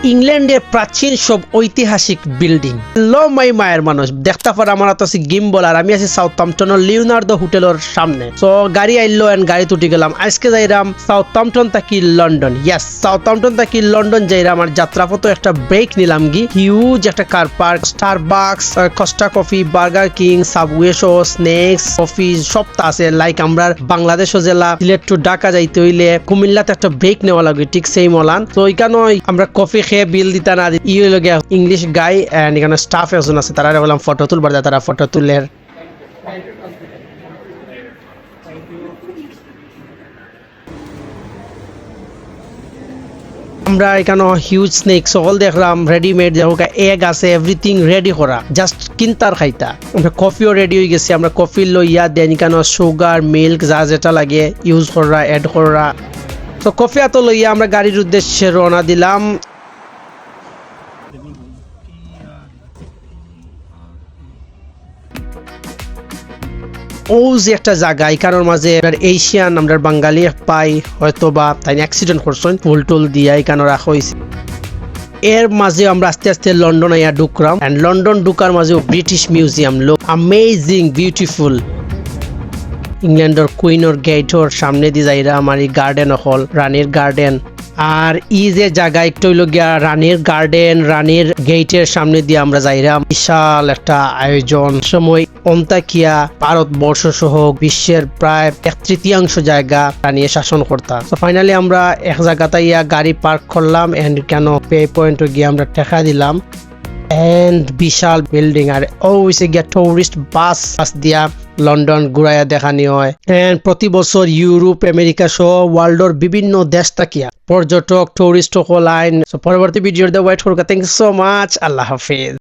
ইংল্যান্ডের প্রাচীন সব ঐতিহাসিক বিল্ডিং। লো মাই মায়ের মানুষ দেখতে পারে আমার তো গিম্বল আর আমি আছি সাউথহ্যাম্পটনের লিওনার্দো হোটেলের সামনে। তো গাড়ি আইলো এন্ড গাড়ি তুটি গেলাম। আজকে যাইরাম সাউথহ্যাম্পটন থাকি লন্ডন। ইয়েস, সাউথহ্যাম্পটন থাকি লন্ডন যাইরাম। আর যাত্রাপথে একটা ব্রেক নিলাম গি। হিউজ একটা car park, Starbucks, Costa coffee, Burger King, Subway show, snacks, coffee সব আছে। লাইক আমরা বাংলাদেশ জেলা সিলেট টু ঢাকা যাইতে হইলে কুমিল্লাতে একটা ব্রেক নেওয়া লাগে, ঠিক সেই মলান। তো ওইখানে আমরা কফি খেয়ে বিল দিতা না। ই হইল গিয়া ইংলিশ গাই এন্ড এখানে স্টাফ একজন আছে, তারা বললাম ফটো তুলবার যায়, তারা ফটো তুলের। আমরা এখানে হিউজ স্নেক সকল দেখলাম, রেডিমেড এগ আছে, এভরিথিং রেডি করা, জাস্ট কিনতার খাইতা। আমরা কফিও রেডি হয়ে গেছি। আমরা কফি লইয়া দেন এখানে সুগার, মিল্ক যা যেটা লাগে ইউজ করা, এড করা। তো কফি এত লইয়া আমরা গাড়ির উদ্দেশ্যে রওনা দিলাম। ও যে একটা জায়গা এখানের মাঝে এশিয়ান আমরা বাঙালি পাই হয়তো বা তাই অ্যাক্সিডেন্ট করছেন, ফুল টুল দিয়া এখানে রাখা হয়েছে। এর মাঝে আমরা আস্তে আস্তে লন্ডন আইয়া ঢুকলাম। এন্ড লন্ডন ঢুকার মাঝে ব্রিটিশ মিউজিয়াম লোক অ্যামেজিং বিউটিফুল। ইংল্যান্ডের কুইনের গেটর সামনে দিয়ে যাইরা আমার এই গার্ডেন হল, রানীর গার্ডেন। আর ই যে জায়গা একটু হইল গিয়া রানীর গার্ডেন, রানীর গেটের সামনে দিয়ে আমরা যাইরাম। বিশাল একটা আয়োজন। সময় অন্তাকিয়া ভারতবর্ষ সহ বিশ্বের প্রায় 1/3 জায়গা রানী শাসন করতা। তো ফাইনালি আমরা এক জায়গাতে ইয়া গাড়ি পার্ক করলাম এন্ড কেন পে পয়েন্টে গিয়ে আমরা টাকা দিলাম। And Vishal building. আর ওইসে গিয়া টুরিস্ট বাস দিয়া লন্ডন ঘুরাইয়া দেখানি হয়। এন্ড প্রতি বছর ইউরোপ, আমেরিকা সহ ওয়ার্ল্ডের বিভিন্ন দেশ থাকিয়া পর্যটক, টুরিস্ট সকল আইন। পরবর্তী ভিডিওতে ওয়েট করুক। Thank you so much. আল্লাহ হাফিজ।